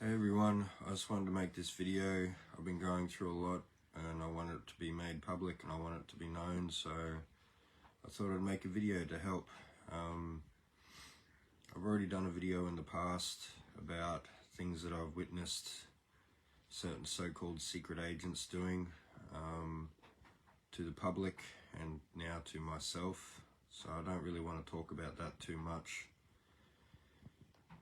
Hey everyone, I just wanted to make this video. I've been going through a lot and I want it to be made public and I want it to be known, so I thought I'd make a video to help. I've already done a video in the past about things that I've witnessed certain so-called secret agents doing to the public and now to myself, so I don't really want to talk about that too much,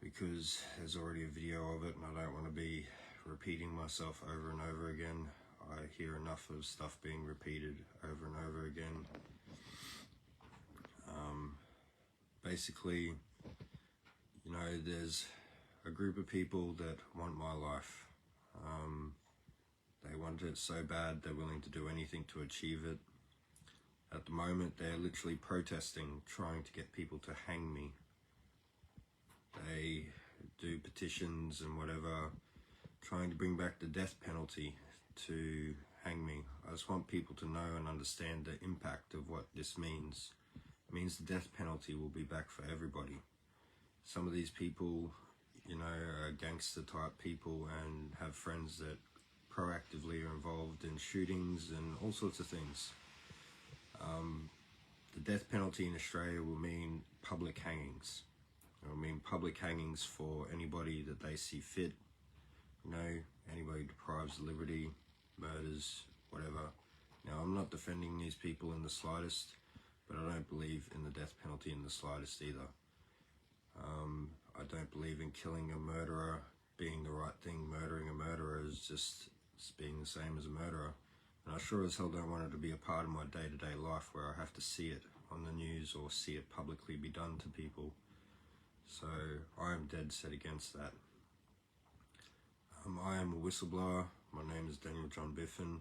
because there's already a video of it and I don't want to be repeating myself over and over again. I hear enough of stuff being repeated over and over again. Basically, you know, there's a group of people that want my life. They want it so bad they're willing to do anything to achieve it. At the moment, they're literally protesting, trying to get people to hang me. They do petitions and whatever, trying to bring back the death penalty to hang me. I just want people to know and understand the impact of what this means. It means the death penalty will be back for everybody. Some of these people, you know, are gangster type people and have friends that proactively are involved in shootings and all sorts of things. The death penalty in Australia will mean public hangings. It will mean public hangings for anybody that they see fit. You know, anybody deprives of liberty, murders, whatever. Now, I'm not defending these people in the slightest, but I don't believe in the death penalty in the slightest either. I don't believe in killing a murderer being the right thing. Murdering a murderer is just being the same as a murderer. And I sure as hell don't want it to be a part of my day-to-day life where I have to see it on the news or see it publicly be done to people. So I am dead set against that. I am a whistleblower. My name is Daniel John Biffin.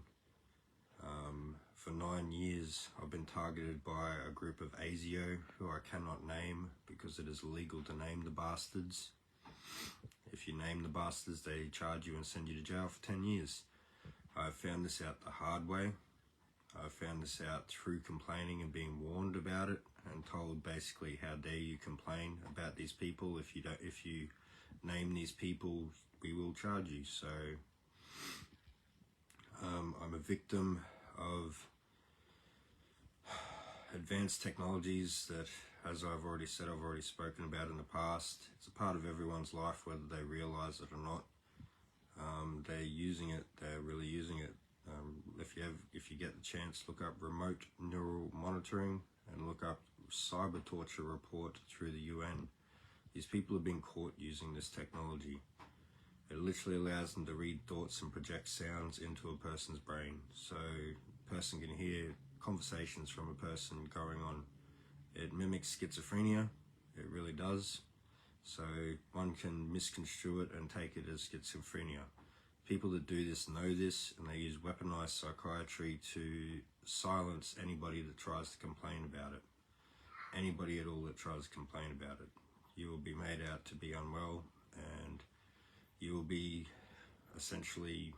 For 9 years I've been targeted by a group of ASIO who I cannot name because it is illegal to name the bastards. If you name the bastards, they charge you and send you to jail for 10 years. I found this out the hard way. I found this out through complaining and being warned about it and told basically, how dare you complain about these people. If you name these people, we will charge you. So I'm a victim of advanced technologies that, as I've already said, I've already spoken about in the past. It's a part of everyone's life, whether they realize it or not. They're using it. They're really using it. If you get the chance, look up remote neural monitoring and look up cyber torture report through the UN. These people have been caught using this technology. It literally allows them to read thoughts and project sounds into a person's brain. So a person can hear conversations from a person going on. It mimics schizophrenia. It really does. So one can misconstrue it and take it as schizophrenia. People that do this know this, and they use weaponized psychiatry to silence anybody that tries to complain about it. Anybody at all that tries to complain about it. You will be made out to be unwell, and you will be essentially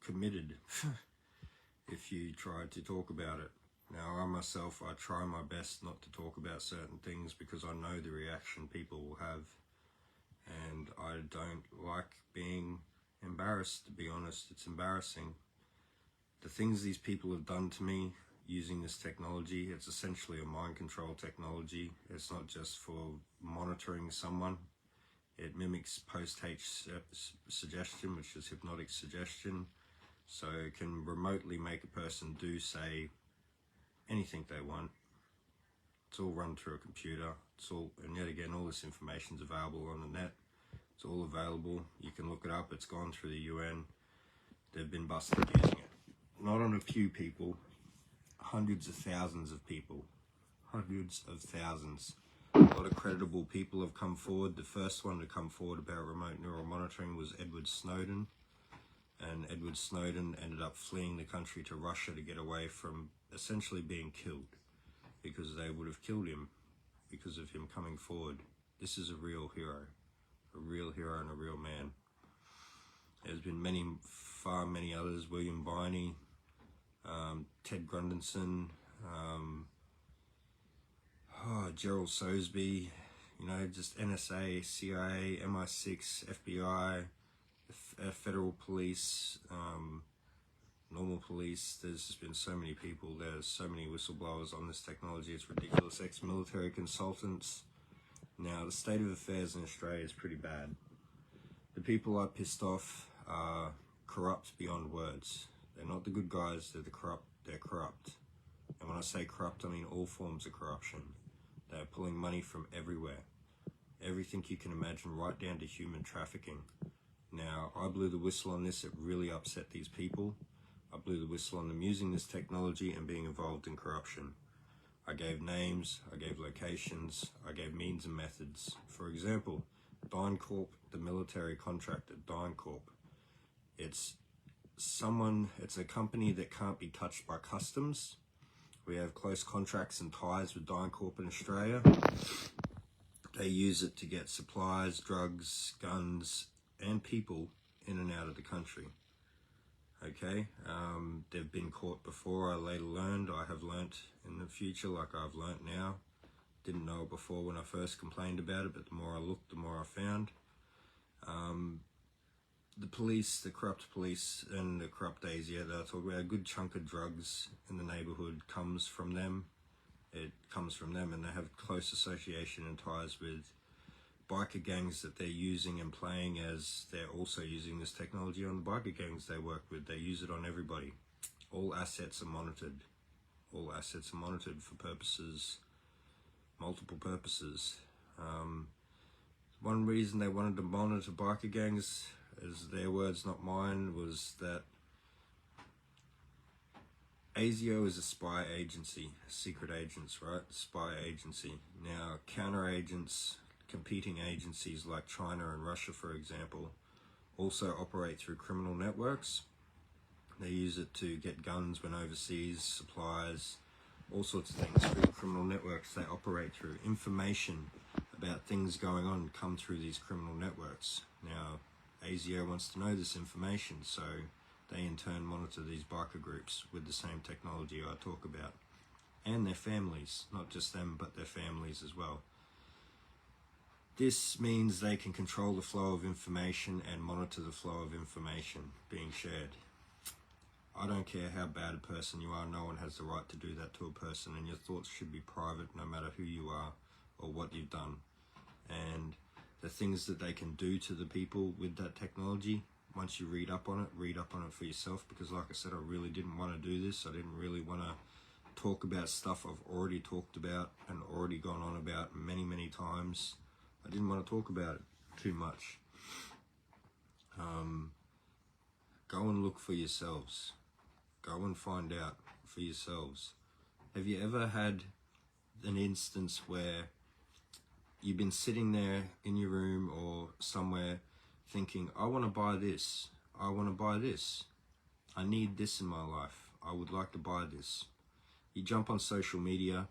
committed if you try to talk about it. Now, I myself, I try my best not to talk about certain things because I know the reaction people will have, and I don't like being embarrassed, to be honest. It's embarrassing. The things these people have done to me using this technology, it's essentially a mind control technology. It's not just for monitoring someone. It mimics post-H suggestion, which is hypnotic suggestion. So it can remotely make a person do, say, anything they want. It's all run through a computer. And yet again, all this information is available on the net. It's all available. You can look it up. It's gone through the UN. They've been busted using it. Not on a few people, hundreds of thousands of people. Hundreds of thousands. A lot of credible people have come forward. The first one to come forward about remote neural monitoring was Edward Snowden. And Edward Snowden ended up fleeing the country to Russia to get away from essentially being killed, because they would have killed him because of him coming forward. This is a real hero and a real man. There's been far many others, William Biney, Ted Grundenson, Gerald Soseby, you know, just NSA, CIA, MI6, FBI, federal police, normal police. There's just been so many people. There's so many whistleblowers on this technology. It's ridiculous. Ex-military consultants. Now, the state of affairs in Australia is pretty bad. The people are pissed off are corrupt beyond words. They're not the good guys, they're the corrupt. They're corrupt. And when I say corrupt, I mean all forms of corruption. They're pulling money from everywhere. Everything you can imagine, right down to human trafficking. Now, I blew the whistle on this. It really upset these people. I blew the whistle on them using this technology and being involved in corruption. I gave names, I gave locations, I gave means and methods. For example, DynCorp, the military contractor, DynCorp. It's a company that can't be touched by customs. We have close contracts and ties with DynCorp in Australia. They use it to get supplies, drugs, guns, and people in and out of the country. Okay, they've been caught before. I later learned, I have learnt in the future, like I've learnt now. Didn't know it before when I first complained about it, but the more I looked, the more I found. The police, the corrupt police and the corrupt ASIO that I talk about, a good chunk of drugs in the neighbourhood comes from them. It comes from them, and they have close association and ties with biker gangs that they're using and playing as they're also using this technology on the biker gangs they work with. They use it on everybody. All assets are monitored. All assets are monitored for purposes, multiple purposes. One reason they wanted to monitor biker gangs, as their words, not mine, was that ASIO is a spy agency, secret agents, right? Spy agency. Now, counter agents, competing agencies like China and Russia, for example, also operate through criminal networks. They use it to get guns when overseas, supplies, all sorts of things through criminal networks they operate through. Information about things going on come through these criminal networks. Now, ASIO wants to know this information, so they in turn monitor these biker groups with the same technology I talk about. And their families, not just them, but their families as well. This means they can control the flow of information and monitor the flow of information being shared. I don't care how bad a person you are, no one has the right to do that to a person, and your thoughts should be private no matter who you are or what you've done. And the things that they can do to the people with that technology, once you read up on it for yourself, because like I said, I really didn't want to do this. I didn't really want to talk about stuff I've already talked about and already gone on about many, many times. I didn't want to talk about it too much. Go and look for yourselves. Go and find out for yourselves. Have you ever had an instance where you've been sitting there in your room or somewhere thinking, I want to buy this, I want to buy this, I need this in my life, I would like to buy this. You jump on social media,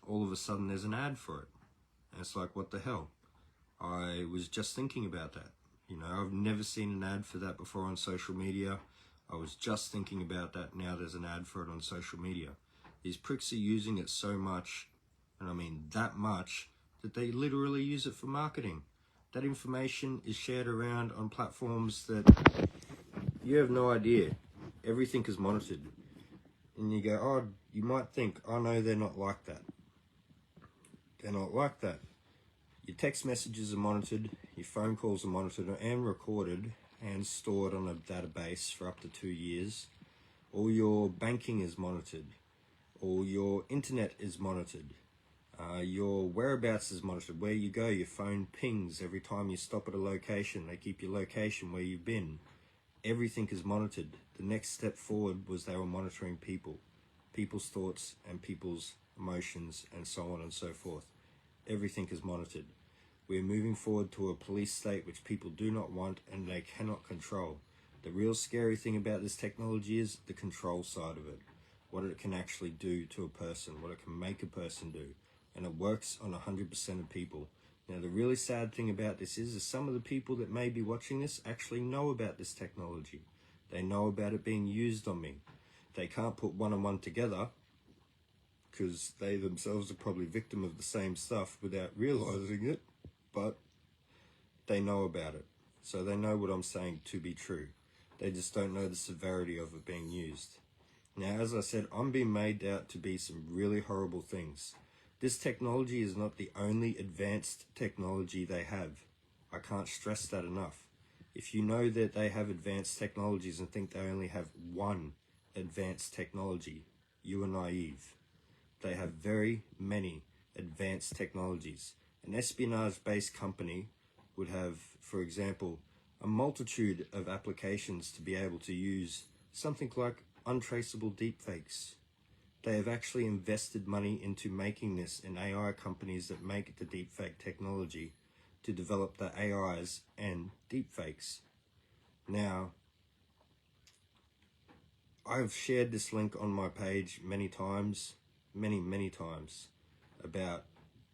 all of a sudden there's an ad for it. And it's like, what the hell? I was just thinking about that. You know, I've never seen an ad for that before on social media. I was just thinking about that. Now there's an ad for it on social media. These pricks are using it so much, and I mean that much, that they literally use it for marketing. That information is shared around on platforms that you have no idea. Everything is monitored. And you go, oh, you might think, oh no, they're not like that. They're not like that. Your text messages are monitored, your phone calls are monitored and recorded and stored on a database for up to 2 years. All your banking is monitored. All your internet is monitored. Your whereabouts is monitored. Where you go, your phone pings every time you stop at a location. They keep your location where you've been. Everything is monitored. The next step forward was they were monitoring people, people's thoughts and people's emotions and so on and so forth. Everything is monitored. We're moving forward to a police state which people do not want and they cannot control. The real scary thing about this technology is the control side of it. What it can actually do to a person, what it can make a person do. And it works on 100% of people. Now the really sad thing about this is some of the people that may be watching this actually know about this technology. They know about it being used on me. They can't put one and one together, because they themselves are probably victim of the same stuff without realizing it, but they know about it. So they know what I'm saying to be true. They just don't know the severity of it being used. Now, as I said, I'm being made out to be some really horrible things. This technology is not the only advanced technology they have. I can't stress that enough. If you know that they have advanced technologies and think they only have one advanced technology, you are naive. They have very many advanced technologies. An espionage-based company would have, for example, a multitude of applications to be able to use something like untraceable deepfakes. They have actually invested money into making this in AI companies that make the deepfake technology to develop the AIs and deepfakes. Now, I've shared this link on my page many times, many times, about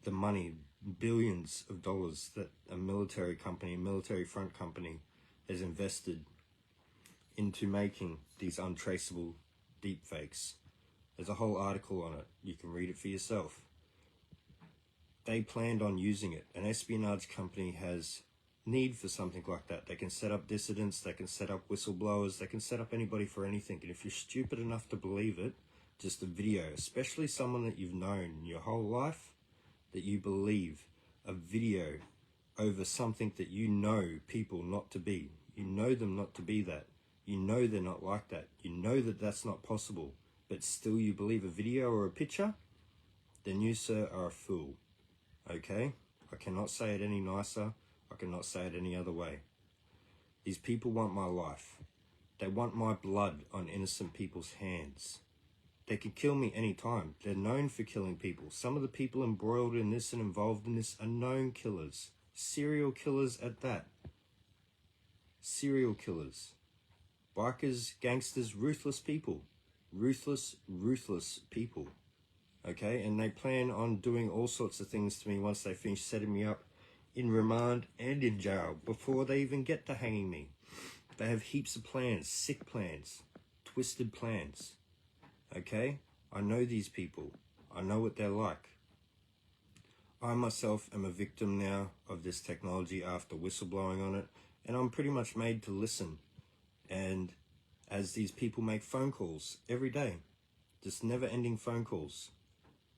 the money, billions of dollars that a military company, a military front company has invested into making these untraceable deepfakes. There's a whole article on it. You can read it for yourself. They planned on using it. An espionage company has need for something like that. They can set up dissidents, they can set up whistleblowers, they can set up anybody for anything. And if you're stupid enough to believe it, just a video, especially someone that you've known your whole life, that you believe a video over something that you know people not to be. You know them not to be that. You know they're not like that. You know that that's not possible, but still you believe a video or a picture, then you, sir, are a fool. Okay? I cannot say it any nicer. I cannot say it any other way. These people want my life. They want my blood on innocent people's hands. They could kill me anytime. They're known for killing people. Some of the people embroiled in this and involved in this are known killers. Serial killers at that. Serial killers. Bikers, gangsters, ruthless people. Ruthless people. Okay? And they plan on doing all sorts of things to me once they finish setting me up in remand and in jail before they even get to hanging me. They have heaps of plans, sick plans, twisted plans. Okay? I know these people. I know what they're like. I myself am a victim now of this technology after whistleblowing on it, and I'm pretty much made to listen. And as these people make phone calls every day, just never-ending phone calls,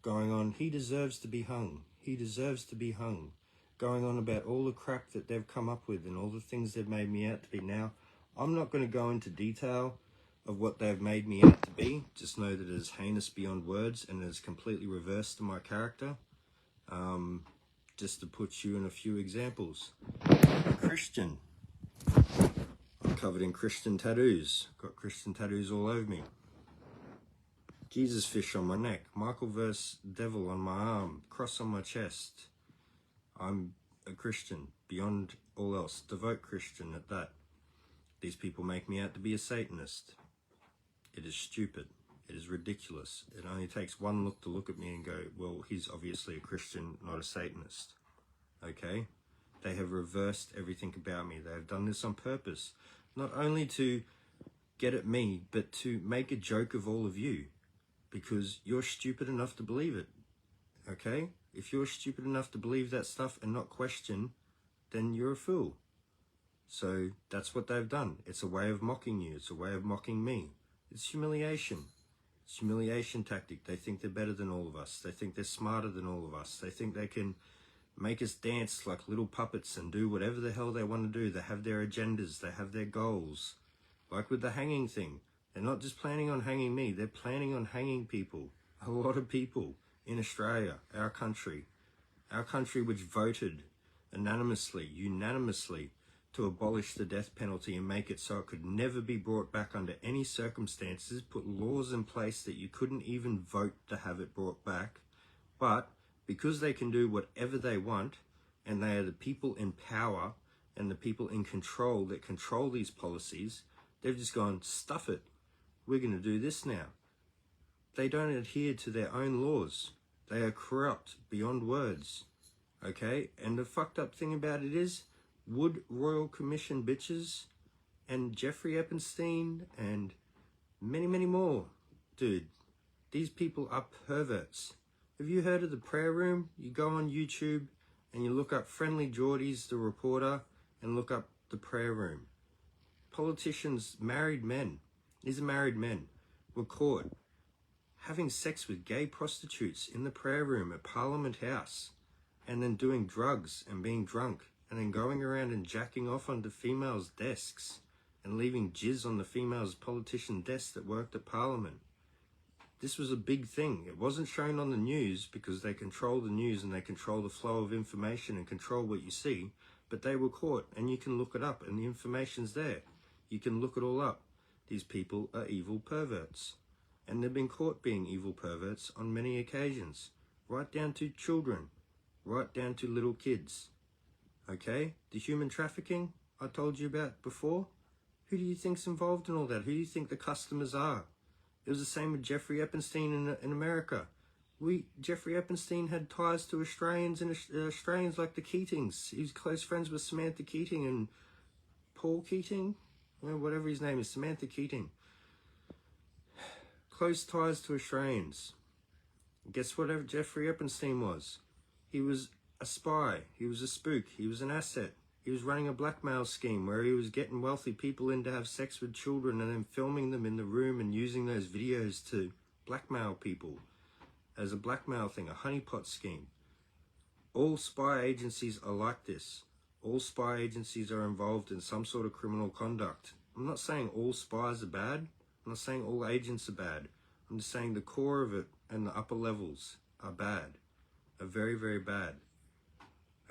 going on, he deserves to be hung, he deserves to be hung, going on about all the crap that they've come up with and all the things they've made me out to be. Now, I'm not going to go into detail of what they've made me out to be. Just know that it is heinous beyond words and it is completely reversed to my character. Just to put you in a few examples. I'm Christian. I'm covered in Christian tattoos. Got Christian tattoos all over me. Jesus fish on my neck. Michael verse devil on my arm. Cross on my chest. I'm a Christian, beyond all else. Devout Christian at that. These people make me out to be a Satanist. It is stupid. It is ridiculous. It only takes one look to look at me and go, well, he's obviously a Christian, not a Satanist. Okay? They have reversed everything about me. They have done this on purpose. Not only to get at me, but to make a joke of all of you. Because you're stupid enough to believe it. Okay? If you're stupid enough to believe that stuff and not question, then you're a fool. So that's what they've done. It's a way of mocking you. It's a way of mocking me. It's humiliation. It's a humiliation tactic. They think they're better than all of us. They think they're smarter than all of us. They think they can make us dance like little puppets and do whatever the hell they want to do. They have their agendas. They have their goals. Like with the hanging thing. They're not just planning on hanging me. They're planning on hanging people. A lot of people in Australia, our country which voted unanimously to abolish the death penalty and make it so it could never be brought back under any circumstances, put laws in place that you couldn't even vote to have it brought back. But because they can do whatever they want, and they are the people in power and the people in control that control these policies, they've just gone, stuff it. We're going to do this now. They don't adhere to their own laws. They are corrupt beyond words. Okay? And the fucked up thing about it is, would Royal Commission bitches and Jeffrey Epstein and many more, dude, These people are perverts. Have you heard of the prayer room? You go on YouTube and you look up Friendly Geordies, the reporter, and look up the prayer room. Politicians, married men, these are married men, were caught having sex with gay prostitutes in the prayer room at Parliament House, and then doing drugs and being drunk, and then going around and jacking off onto females' desks and leaving jizz on the females' politician desks that worked at Parliament. This was a big thing. It wasn't shown on the news because they control the news and they control the flow of information and control what you see, but they were caught, and you can look it up and the information's there. You can look it all up. These people are evil perverts, and they've been caught being evil perverts on many occasions, right down to children, right down to little kids. Okay? The human trafficking I told you about before, who do you think's involved in all that? Who do you think the customers are? It was the same with Jeffrey Epstein in America. Jeffrey Epstein had ties to Australians, and Australians like the Keatings. He was close friends with Samantha Keating and Paul Keating, whatever his name is, Samantha Keating. Close ties to Australians. Guess what Jeffrey Epstein was? He was a spy. He was a spook. He was an asset. He was running a blackmail scheme where he was getting wealthy people in to have sex with children and then filming them in the room and using those videos to blackmail people as a blackmail thing, a honeypot scheme. All spy agencies are like this. All spy agencies are involved in some sort of criminal conduct. I'm not saying all spies are bad. I'm not saying all agents are bad. I'm just saying the core of it and the upper levels are bad, are very, very bad.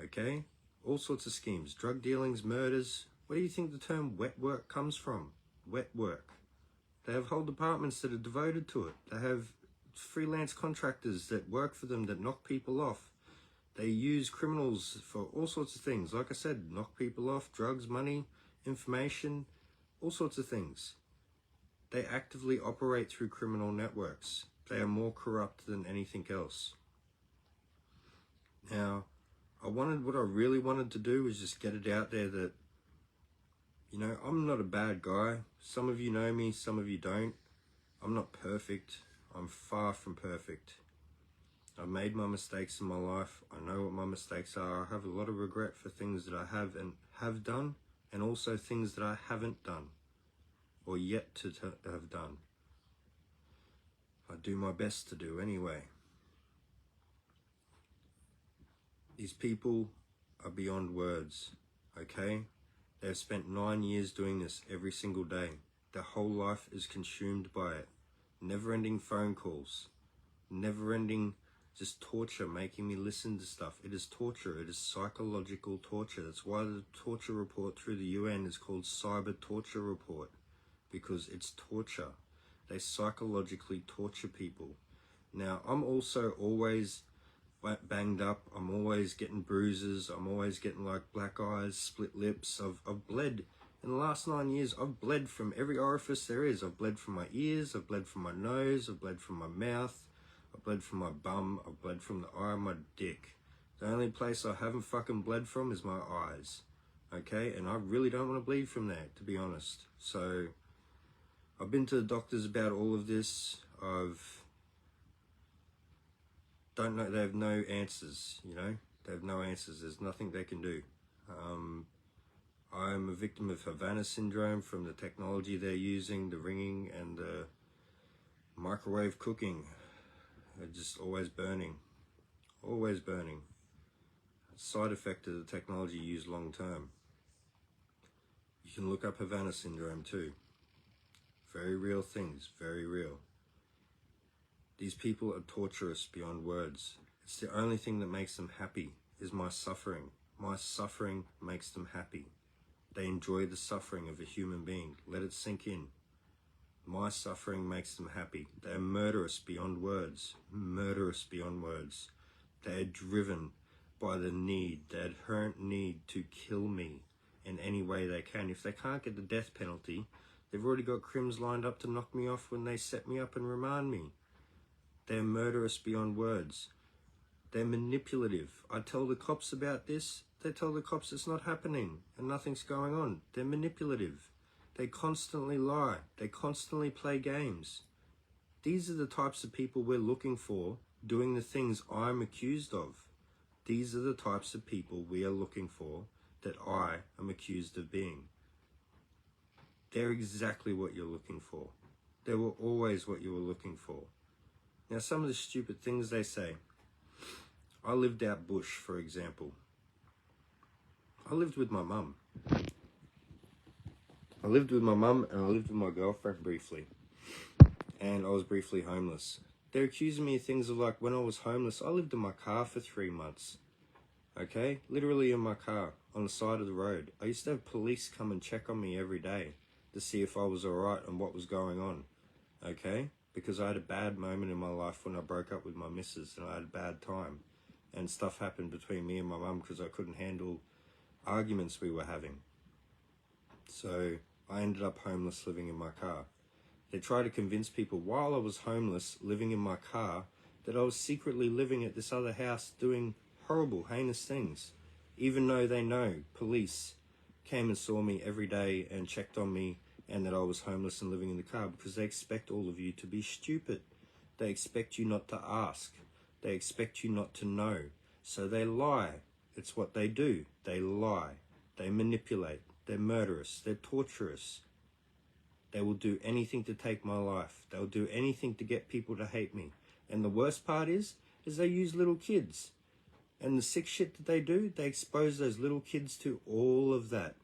Okay? All sorts of schemes, drug dealings, murders. Where do you think the term wet work comes from? Wet work. They have whole departments that are devoted to it. They have freelance contractors that work for them that knock people off. They use criminals for all sorts of things. Like I said, knock people off, drugs, money, information, all sorts of things. They actively operate through criminal networks. They are more corrupt than anything else. Now, what I really wanted to do was just get it out there that, you know, I'm not a bad guy. Some of you know me, some of you don't. I'm not perfect. I'm far from perfect. I've made my mistakes in my life. I know what my mistakes are. I have a lot of regret for things that I have done, and also things that I haven't done, or yet to have done. I do my best to do anyway. These people are beyond words, okay? They've spent 9 years doing this every single day. Their whole life is consumed by it. Never-ending phone calls. Never-ending just torture, making me listen to stuff. It is torture. It is psychological torture. That's why the torture report through the UN is called Cyber Torture Report, because it's torture. They psychologically torture people. Now, I'm also always banged up. I'm always getting bruises. I'm always getting like black eyes, split lips. I've bled. In the last 9 years, I've bled from every orifice there is. I've bled from my ears. I've bled from my nose. I've bled from my mouth. I've bled from my bum. I've bled from the eye of my dick. The only place I haven't fucking bled from is my eyes. Okay? And I really don't want to bleed from there, to be honest. So, I've been to the doctors about all of this. Don't know, they have no answers, you know? They have no answers. There's nothing they can do. I'm a victim of Havana syndrome from the technology they're using, the ringing and the microwave cooking. They're just always burning. Always burning. Side effect of the technology used long term. You can look up Havana syndrome too. Very real things, very real. These people are torturous beyond words. It's the only thing that makes them happy is my suffering. My suffering makes them happy. They enjoy the suffering of a human being. Let it sink in. My suffering makes them happy. They are murderous beyond words. Murderous beyond words. They are driven by the need, the inherent need to kill me in any way they can. If they can't get the death penalty, they've already got crims lined up to knock me off when they set me up and remand me. They're murderous beyond words. They're manipulative. I tell the cops about this, they tell the cops it's not happening and nothing's going on. They're manipulative. They constantly lie. They constantly play games. These are the types of people we're looking for doing the things I'm accused of. These are the types of people we are looking for that I am accused of being. They're exactly what you're looking for. They were always what you were looking for. Now, some of the stupid things they say. I lived out bush, for example. I lived with my mum. I lived with my mum and I lived with my girlfriend briefly. And I was briefly homeless. They're accusing me of things of like, when I was homeless, I lived in my car for 3 months. Okay? Literally in my car, on the side of the road. I used to have police come and check on me every day to see if I was alright and what was going on. Okay? Because I had a bad moment in my life when I broke up with my missus and I had a bad time. And stuff happened between me and my mum because I couldn't handle arguments we were having. So I ended up homeless living in my car. They tried to convince people while I was homeless living in my car that I was secretly living at this other house doing horrible, heinous things. Even though they know police came and saw me every day and checked on me and that I was homeless and living in the car, because they expect all of you to be stupid. They expect you not to ask. They expect you not to know. So they lie. It's what they do. They lie. They manipulate. They're murderous. They're torturous. They will do anything to take my life. They'll do anything to get people to hate me. And the worst part is they use little kids. And the sick shit that they do, they expose those little kids to all of that.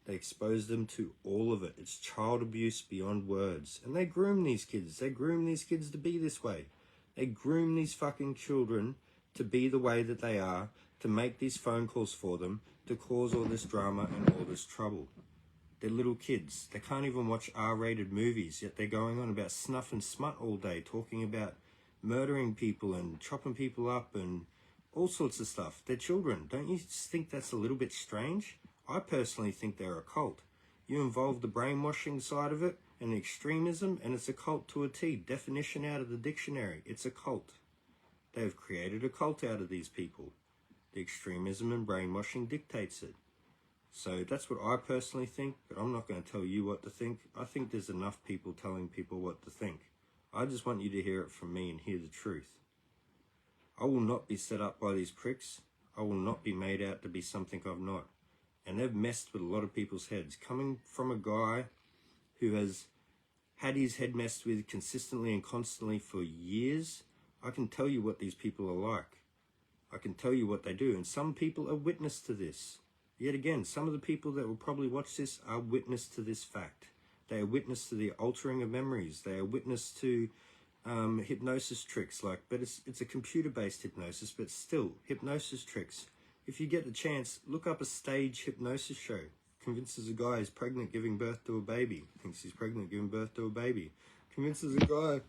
They expose them to all of it. It's child abuse beyond words. And they groom these kids. They groom these kids to be this way. They groom these fucking children to be the way that they are, to make these phone calls for them, to cause all this drama and all this trouble. They're little kids. They can't even watch R-rated movies, yet they're going on about snuff and smut all day, talking about murdering people and chopping people up and all sorts of stuff. They're children. Don't you think that's a little bit strange? I personally think they're a cult. You involve the brainwashing side of it and the extremism, and it's a cult to a T. Definition out of the dictionary. It's a cult. They've created a cult out of these people. The extremism and brainwashing dictates it. So that's what I personally think, but I'm not going to tell you what to think. I think there's enough people telling people what to think. I just want you to hear it from me and hear the truth. I will not be set up by these pricks. I will not be made out to be something I'm not. And they've messed with a lot of people's heads. Coming from a guy who has had his head messed with consistently and constantly for years, I can tell you what these people are like. I can tell you what they do. And some people are witness to this. Yet again, some of the people that will probably watch this are witness to this fact. They are witness to the altering of memories. They are witness to hypnosis tricks. But it's a computer-based hypnosis, but still, hypnosis tricks. If you get the chance, look up a stage hypnosis show. Convinces a guy he's pregnant giving birth to a baby. Thinks he's pregnant giving birth to a baby. Convinces a guy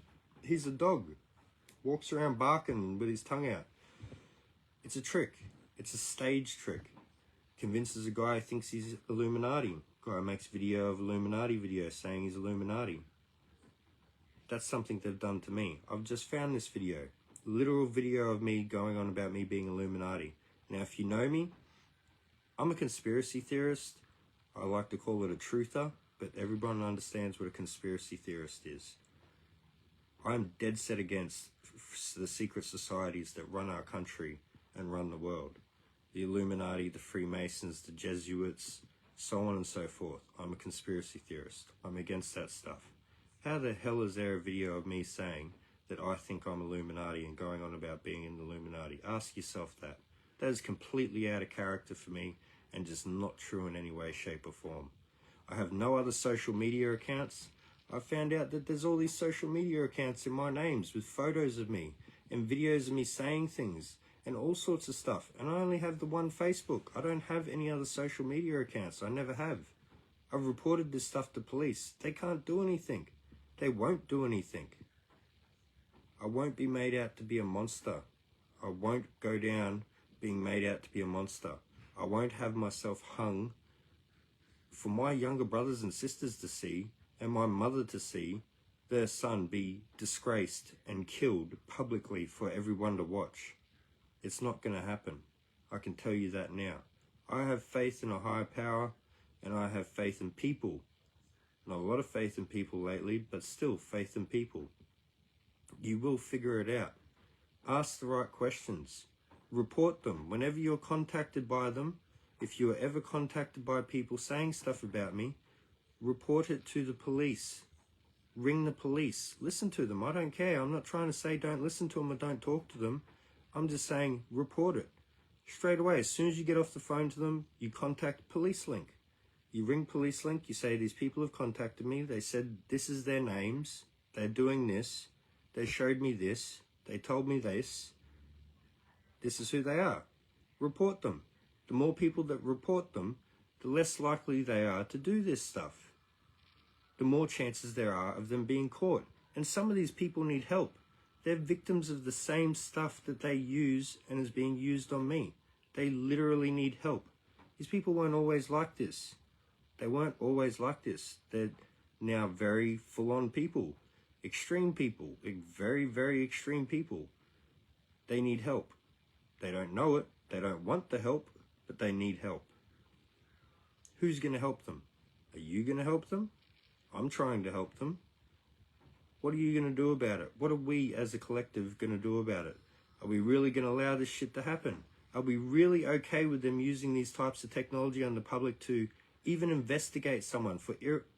he's a dog. Walks around barking with his tongue out. It's a trick. It's a stage trick. Convinces a guy thinks he's Illuminati. Guy makes video of Illuminati video saying he's Illuminati. That's something they've done to me. I've just found this video. Literal video of me going on about me being Illuminati. Now, if you know me, I'm a conspiracy theorist. I like to call it a truther, but everyone understands what a conspiracy theorist is. I'm dead set against the secret societies that run our country and run the world. The Illuminati, the Freemasons, the Jesuits, so on and so forth. I'm a conspiracy theorist. I'm against that stuff. How the hell is there a video of me saying that I think I'm Illuminati and going on about being in the Illuminati? Ask yourself that. That is completely out of character for me and just not true in any way, shape or form. I have no other social media accounts. I found out that there's all these social media accounts in my names with photos of me and videos of me saying things and all sorts of stuff. And I only have the one Facebook. I don't have any other social media accounts. I never have. I've reported this stuff to police. They can't do anything. They won't do anything. I won't be made out to be a monster. I won't go down being made out to be a monster. I won't have myself hung for my younger brothers and sisters to see and my mother to see their son be disgraced and killed publicly for everyone to watch. It's not going to happen. I can tell you that now. I have faith in a higher power and I have faith in people. Not a lot of faith in people lately, but still faith in people. You will figure it out. Ask the right questions. Report them. Whenever you're contacted by them, if you are ever contacted by people saying stuff about me, report it to the police. Ring the police. Listen to them. I don't care. I'm not trying to say don't listen to them or don't talk to them. I'm just saying report it. Straight away, as soon as you get off the phone to them, you contact Police Link. You ring Police Link, you say these people have contacted me, they said this is their names, they're doing this, they showed me this, they told me this is who they are. Report them. The more people that report them, the less likely they are to do this stuff. The more chances there are of them being caught. And some of these people need help. They're victims of the same stuff that they use and is being used on me. They literally need help. These people weren't always like this. They weren't always like this. They're now very full-on people. Extreme people. Very, very extreme people. They need help. They don't know it. They don't want the help, but they need help. Who's going to help them? Are you going to help them? I'm trying to help them. What are you going to do about it? What are we as a collective going to do about it? Are we really going to allow this shit to happen? Are we really okay with them using these types of technology on the public to even investigate someone for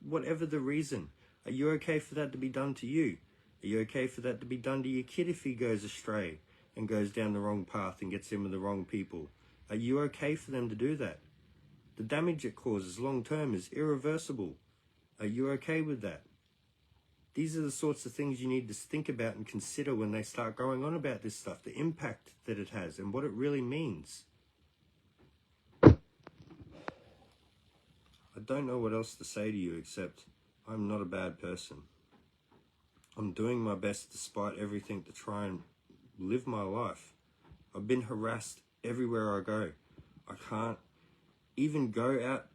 whatever the reason? Are you okay for that to be done to you? Are you okay for that to be done to your kid if he goes astray and goes down the wrong path and gets in with the wrong people? Are you okay for them to do that? The damage it causes long term is irreversible. Are you okay with that? These are the sorts of things you need to think about and consider when they start going on about this stuff, the impact that it has and what it really means. I don't know what else to say to you except I'm not a bad person. I'm doing my best despite everything to try and live my life. I've been harassed everywhere I go. I can't even go out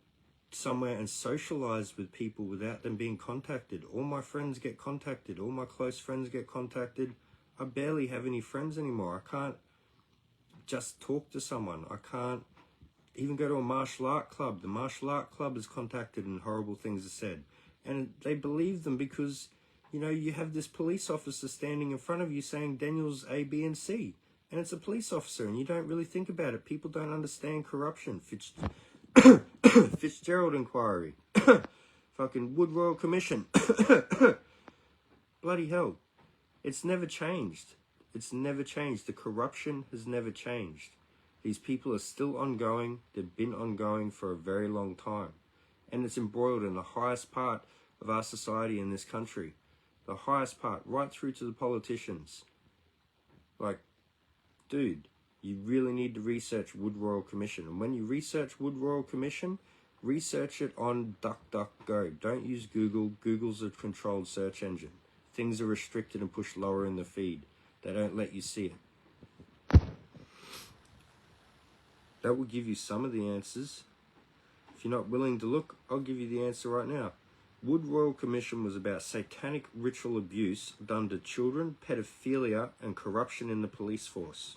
somewhere and socialize with people without them being contacted. All my friends get contacted. All my close friends get contacted. I barely have any friends anymore. I can't just talk to someone. I can't even go to a martial art club. The martial art club is contacted and horrible things are said. And they believe them because, you know, you have this police officer standing in front of you saying Daniel's A, B, and C. And it's a police officer and you don't really think about it. People don't understand corruption. Fitzgerald inquiry. Fucking Wood Royal Commission. Bloody hell. It's never changed. It's never changed. The corruption has never changed. These people are still ongoing. They've been ongoing for a very long time. And it's embroiled in the highest part of our society in this country. The highest part, right through to the politicians. Like, dude, you really need to research Wood Royal Commission. And when you research Wood Royal Commission, research it on DuckDuckGo. Don't use Google. Google's a controlled search engine. Things are restricted and pushed lower in the feed. They don't let you see it. That will give you some of the answers. If you're not willing to look, I'll give you the answer right now. Wood Royal Commission was about satanic ritual abuse done to children, pedophilia, and corruption in the police force.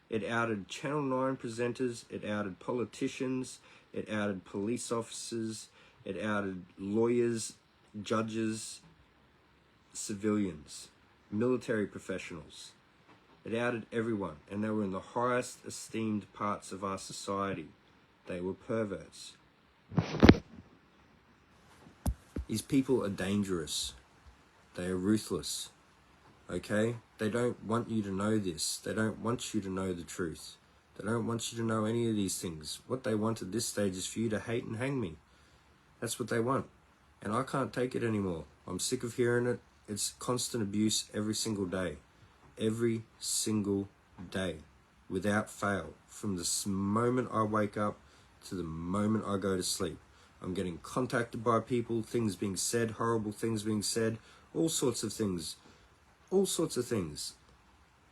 It outed Channel 9 presenters, it outed politicians, it outed police officers, it outed lawyers, judges, civilians, military professionals. It outed everyone, and they were in the highest esteemed parts of our society. They were perverts. These people are dangerous. They are ruthless. Okay? They don't want you to know this. They don't want you to know the truth. They don't want you to know any of these things. What they want at this stage is for you to hate and hang me. That's what they want. And I can't take it anymore. I'm sick of hearing it. It's constant abuse every single day. Every single day. Without fail. From the moment I wake up to the moment I go to sleep. I'm getting contacted by people, things being said, horrible things being said, all sorts of things. All sorts of things.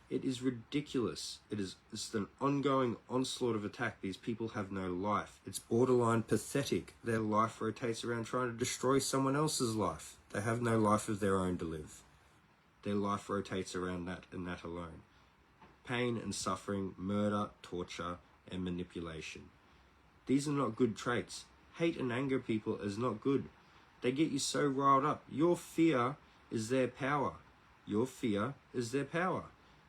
It is ridiculous. It's an ongoing onslaught of attack. These people have no life. It's borderline pathetic. Their life rotates around trying to destroy someone else's life. They have no life of their own to live. Their life rotates around that and that alone. Pain and suffering, murder, torture, and manipulation. These are not good traits. Hate and anger people is not good. They get you so riled up. Your fear is their power. Your fear is their power.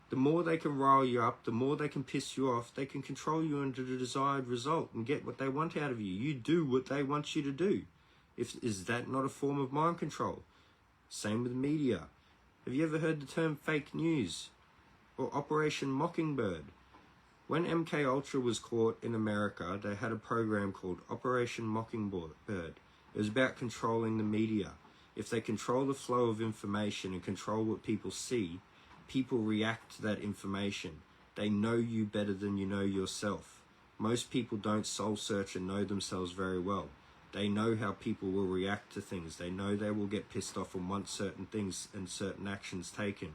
The more they can rile you up, the more they can piss you off, they can control you into the desired result and get what they want out of you. You do what they want you to do. Is that not a form of mind control? Same with media. Have you ever heard the term fake news or Operation Mockingbird? When MK Ultra was caught in America, they had a program called Operation Mockingbird. It was about controlling the media. If they control the flow of information and control what people see, people react to that information. They know you better than you know yourself. Most people don't soul search and know themselves very well. They know how people will react to things. They know they will get pissed off and want certain things and certain actions taken.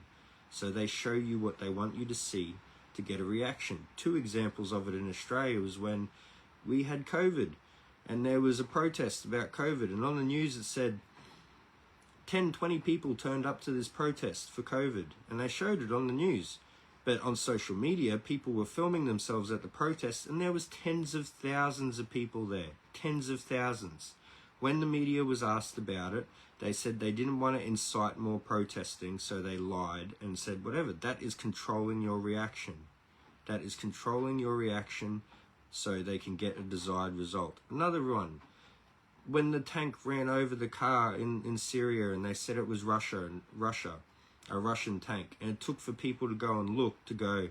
So they show you what they want you to see to get a reaction. 2 examples of it in Australia was when we had COVID and there was a protest about COVID, and on the news it said 10, 20 people turned up to this protest for COVID, and they showed it on the news. But on social media, people were filming themselves at the protest, and there was tens of thousands of people there. Tens of thousands. When the media was asked about it, they said they didn't want to incite more protesting, so they lied and said whatever. That is controlling your reaction. That is controlling your reaction so they can get a desired result. Another one. When the tank ran over the car in Syria and they said it was Russia, a Russian tank, and it took for people to go and look to go,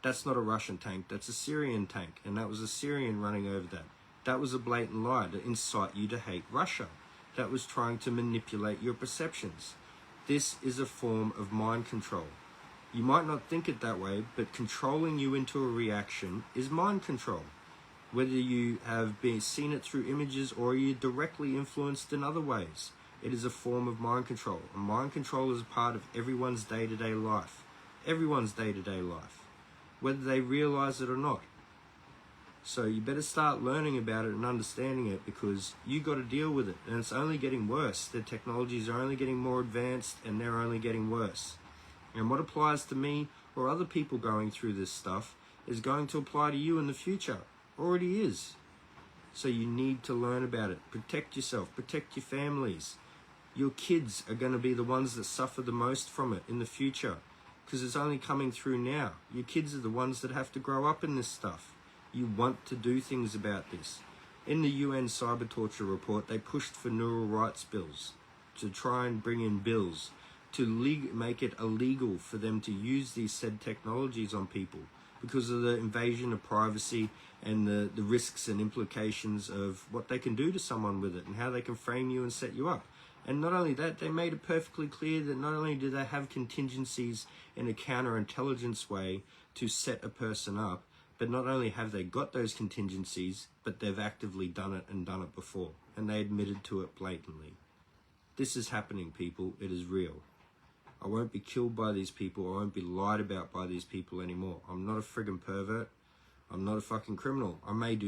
that's not a Russian tank, that's a Syrian tank, and that was a Syrian running over that. That was a blatant lie to incite you to hate Russia. That was trying to manipulate your perceptions. This is a form of mind control. You might not think it that way, but controlling you into a reaction is mind control. Whether you have seen it through images or you're directly influenced in other ways, it is a form of mind control. And mind control is a part of everyone's day-to-day life. Everyone's day-to-day life, whether they realize it or not. So you better start learning about it and understanding it, because you got to deal with it, and it's only getting worse. The technologies are only getting more advanced and they're only getting worse. And what applies to me or other people going through this stuff is going to apply to you in the future. Already is. So you need to learn about it. Protect yourself, protect your families. Your kids are going to be the ones that suffer the most from it in the future, because it's only coming through now. Your kids are the ones that have to grow up in this stuff. You want to do things about this. In the UN cyber torture report, they pushed for neural rights bills to try and bring in bills to make it illegal for them to use these said technologies on people because of the invasion of privacy and the risks and implications of what they can do to someone with it and how they can frame you and set you up. And not only that, they made it perfectly clear that not only do they have contingencies in a counterintelligence way to set a person up, but not only have they got those contingencies, but they've actively done it and done it before. And they admitted to it blatantly. This is happening, people. It is real. I won't be killed by these people. I won't be lied about by these people anymore. I'm not a friggin' pervert. I'm not a fucking criminal. I may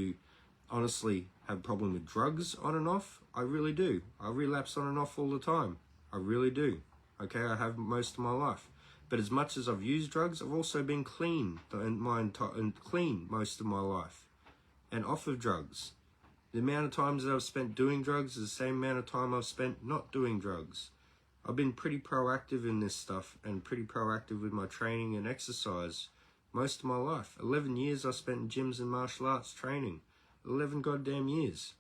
honestly have a problem with drugs on and off. I really do. I relapse on and off all the time. I really do. Okay, I have most of my life. But as much as I've used drugs, I've also been clean clean most of my life and off of drugs. The amount of times that I've spent doing drugs is the same amount of time I've spent not doing drugs. I've been pretty proactive in this stuff and pretty proactive with my training and exercise most of my life. 11 years I spent in gyms and martial arts training. 11 goddamn years.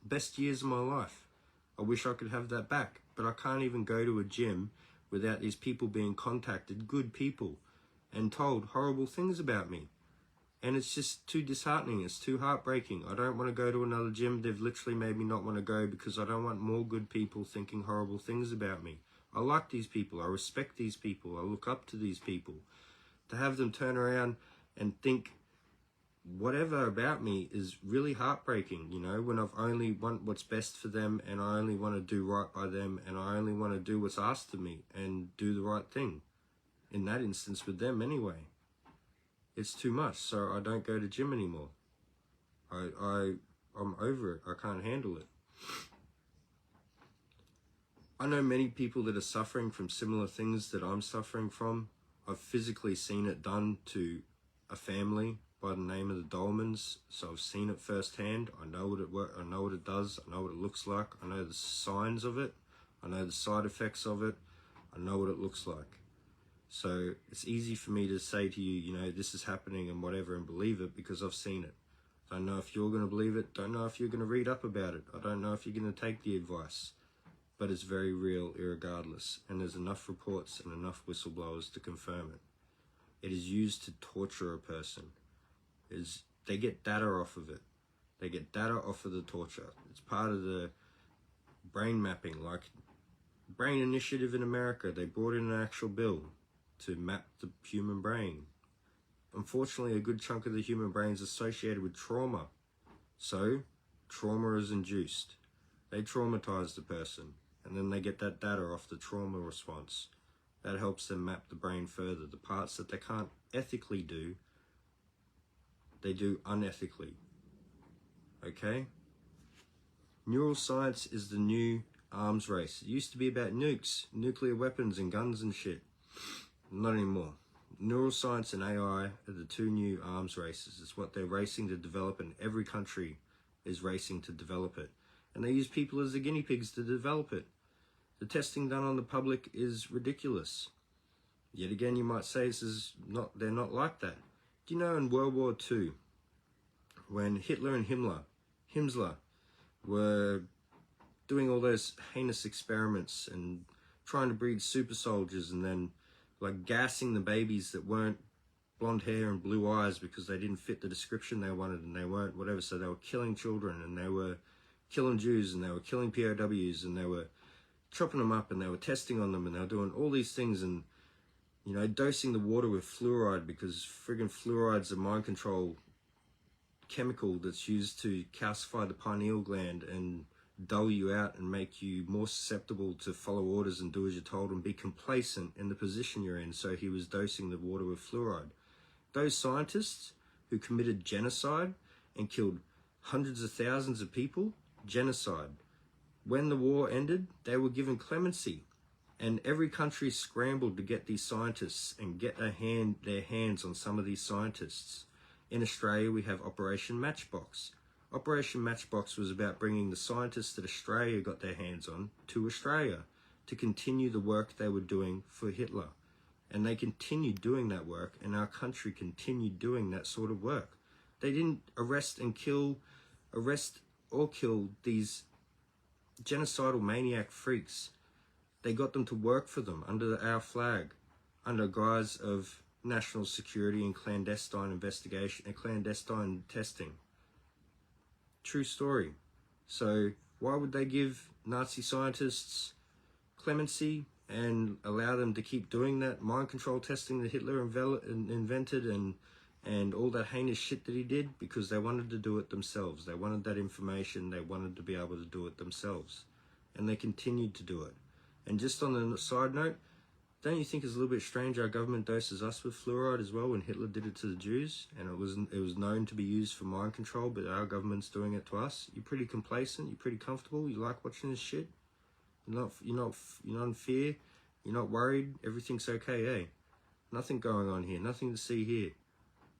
Best years of my life. I wish I could have that back, but I can't even go to a gym without these people being contacted, good people, and told horrible things about me. And it's just too disheartening. It's too heartbreaking. I don't want to go to another gym. They've literally made me not want to go because I don't want more good people thinking horrible things about me. I like these people. I respect these people. I look up to these people. To have them turn around and think whatever about me is really heartbreaking, you know, when I've only want what's best for them and I only want to do right by them and I only want to do what's asked of me and do the right thing. In that instance with them anyway. It's too much, so I don't go to gym anymore. I'm over it. I can't handle it. I know many people that are suffering from similar things that I'm suffering from. I've physically seen it done to a family by the name of the Dolmans, so I've seen it firsthand. I know what I know what it does. I know what it looks like. I know the signs of it. I know the side effects of it. I know what it looks like. So it's easy for me to say to you, you know, this is happening and whatever, and believe it because I've seen it. Don't know if you're going to believe it. Don't know if you're going to read up about it. I don't know if you're going to take the advice. But it's very real irregardless. And there's enough reports and enough whistleblowers to confirm it. It is used to torture a person. They get data off of it. They get data off of the torture. It's part of the brain mapping, like Brain Initiative in America. They brought in an actual bill to map the human brain. Unfortunately, a good chunk of the human brain is associated with trauma. So, trauma is induced. They traumatize the person, and then they get that data off the trauma response. That helps them map the brain further. The parts that they can't ethically do, they do unethically. Okay? Neuroscience is the new arms race. It used to be about nukes, nuclear weapons and guns and shit. Not anymore. Neuroscience and AI are the two new arms races. It's what they're racing to develop, and every country is racing to develop it. And they use people as the guinea pigs to develop it. The testing done on the public is ridiculous. Yet again, you might say they're not like that. Do you know in World War II, when Hitler and Himmler were doing all those heinous experiments and trying to breed super soldiers and then like gassing the babies that weren't blonde hair and blue eyes because they didn't fit the description they wanted and they weren't whatever, so they were killing children and they were killing Jews and they were killing POWs and they were chopping them up and they were testing on them and they were doing all these things and, you know, dosing the water with fluoride because friggin' fluoride's a mind control chemical that's used to calcify the pineal gland and dull you out and make you more susceptible to follow orders and do as you're told and be complacent in the position you're in. So he was dosing the water with fluoride. Those scientists who committed genocide and killed hundreds of thousands of people, genocide. When the war ended, they were given clemency. And every country scrambled to get these scientists and get their hands on some of these scientists. In Australia, we have Operation Matchbox. Operation Matchbox was about bringing the scientists that Australia got their hands on to Australia to continue the work they were doing for Hitler. And they continued doing that work, and our country continued doing that sort of work. They didn't arrest or kill these genocidal maniac freaks. They got them to work for them under our flag, under guise of national security and clandestine investigation and clandestine testing. True story. So why would they give Nazi scientists clemency and allow them to keep doing that mind control testing that Hitler invented and all that heinous shit that he did? Because they wanted to do it themselves. They wanted that information. They wanted to be able to do it themselves. And they continued to do it. And just on the side note, don't you think it's a little bit strange our government doses us with fluoride as well when Hitler did it to the Jews? And it was known to be used for mind control, but our government's doing it to us. You're pretty complacent. You're pretty comfortable. You like watching this shit. You're not in fear. You're not worried. Everything's okay, eh? Nothing going on here. Nothing to see here.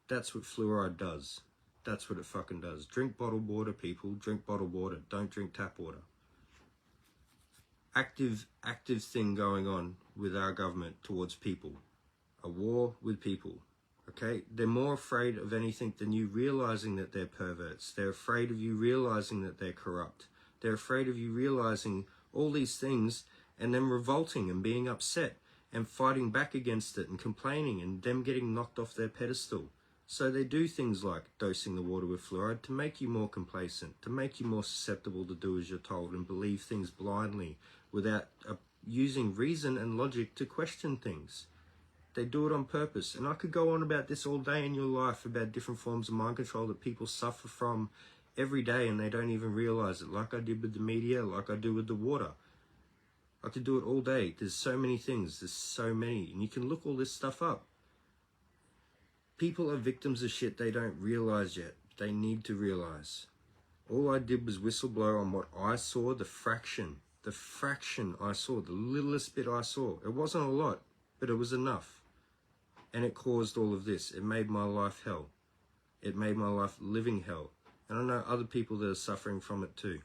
That's what fluoride does. That's what it fucking does. Drink bottled water, people. Drink bottled water. Don't drink tap water. Active thing going on with our government towards people. A war with people. Okay? They're more afraid of anything than you realizing that they're perverts. They're afraid of you realizing that they're corrupt. They're afraid of you realizing all these things and then revolting and being upset and fighting back against it and complaining and them getting knocked off their pedestal. So they do things like dosing the water with fluoride to make you more complacent, to make you more susceptible to do as you're told and believe things blindly without using reason and logic to question things. They do it on purpose. And I could go on about this all day in your life, about different forms of mind control that people suffer from every day and they don't even realize it, like I did with the media, like I do with the water. I could do it all day. There's so many things. There's so many. And you can look all this stuff up. People are victims of shit they don't realize yet. They need to realize. All I did was whistleblow on what I saw, the fraction I saw, the littlest bit I saw. It wasn't a lot, but it was enough. And it caused all of this. It made my life hell. It made my life living hell. And I know other people that are suffering from it too.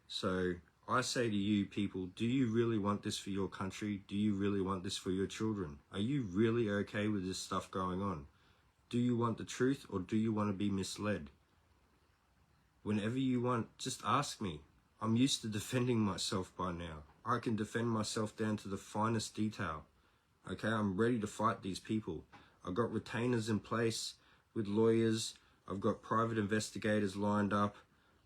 So I say to you people, do you really want this for your country? Do you really want this for your children? Are you really okay with this stuff going on? Do you want the truth, or do you want to be misled? Whenever you want, just ask me. I'm used to defending myself by now. I can defend myself down to the finest detail. Okay, I'm ready to fight these people. I've got retainers in place with lawyers. I've got private investigators lined up.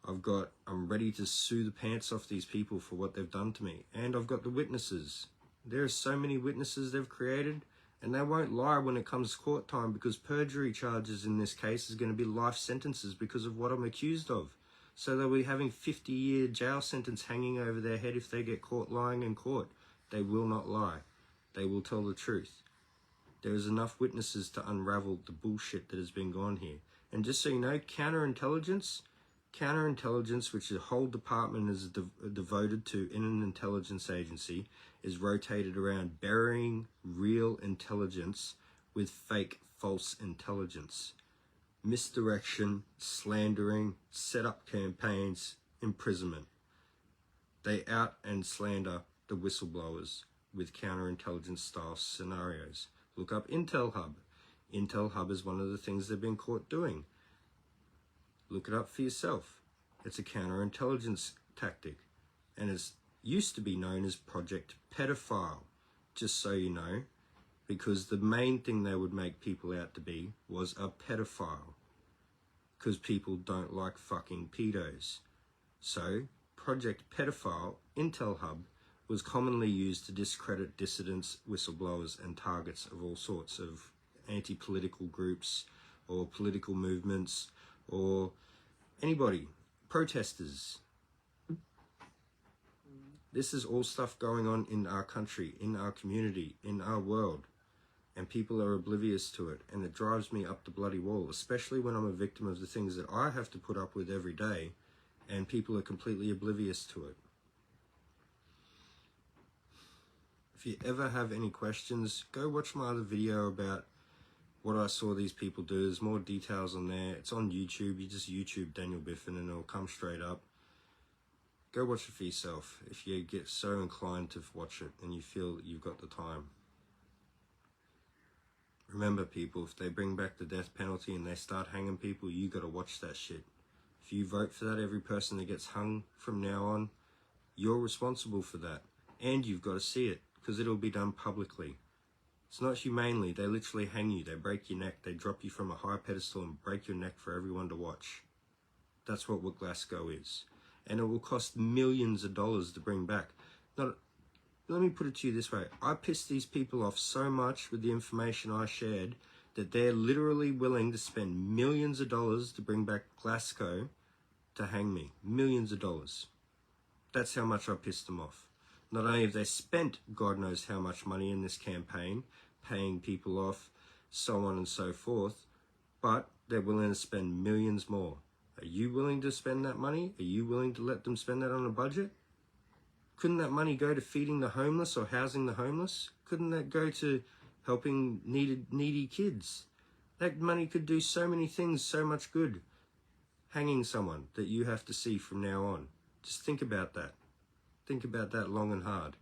I'm ready to sue the pants off these people for what they've done to me. And I've got the witnesses. There are so many witnesses they've created, and they won't lie when it comes court time, because perjury charges in this case is going to be life sentences because of what I'm accused of. So they'll be having 50-year jail sentence hanging over their head if they get caught lying in court. They will not lie. They will tell the truth. There is enough witnesses to unravel the bullshit that has been gone here. And just so you know, counterintelligence, which a whole department is devoted to in an intelligence agency, is rotated around burying real intelligence with fake, false intelligence. Misdirection, slandering, set-up campaigns, imprisonment. They out and slander the whistleblowers with counterintelligence style scenarios. Look up Intel Hub. Intel Hub is one of the things they've been caught doing. Look it up for yourself. It's a counterintelligence tactic, and it used to be known as Project Pedophile, just so you know, because the main thing they would make people out to be was a pedophile, because people don't like fucking pedos. So Project Pedophile, Intel Hub, was commonly used to discredit dissidents, whistleblowers, and targets of all sorts of anti-political groups or political movements or anybody, protesters. This is all stuff going on in our country, in our community, in our world, and people are oblivious to it, and it drives me up the bloody wall, especially when I'm a victim of the things that I have to put up with every day, and people are completely oblivious to it. If you ever have any questions, go watch my other video about what I saw these people do. There's more details on there. It's on YouTube. You just YouTube Daniel Biffin and it'll come straight up. Go watch it for yourself if you get so inclined to watch it and you feel that you've got the time. Remember, people, if they bring back the death penalty and they start hanging people, you got to watch that shit. If you vote for that, every person that gets hung from now on, you're responsible for that. And you've got to see it, because it'll be done publicly. It's not humanely. They literally hang you. They break your neck. They drop you from a high pedestal and break your neck for everyone to watch. That's what Glasgow is. And it will cost millions of dollars to bring back. Let me put it to you this way. I pissed these people off so much with the information I shared that they're literally willing to spend millions of dollars to bring back Glasgow to hang me. Millions of dollars. That's how much I pissed them off. Not only have they spent God knows how much money in this campaign, paying people off, so on and so forth, but they're willing to spend millions more. Are you willing to spend that money? Are you willing to let them spend that on a budget? Couldn't that money go to feeding the homeless or housing the homeless? Couldn't that go to helping needy kids? That money could do so many things, so much good. Hanging someone that you have to see from now on. Just think about that. Think about that long and hard.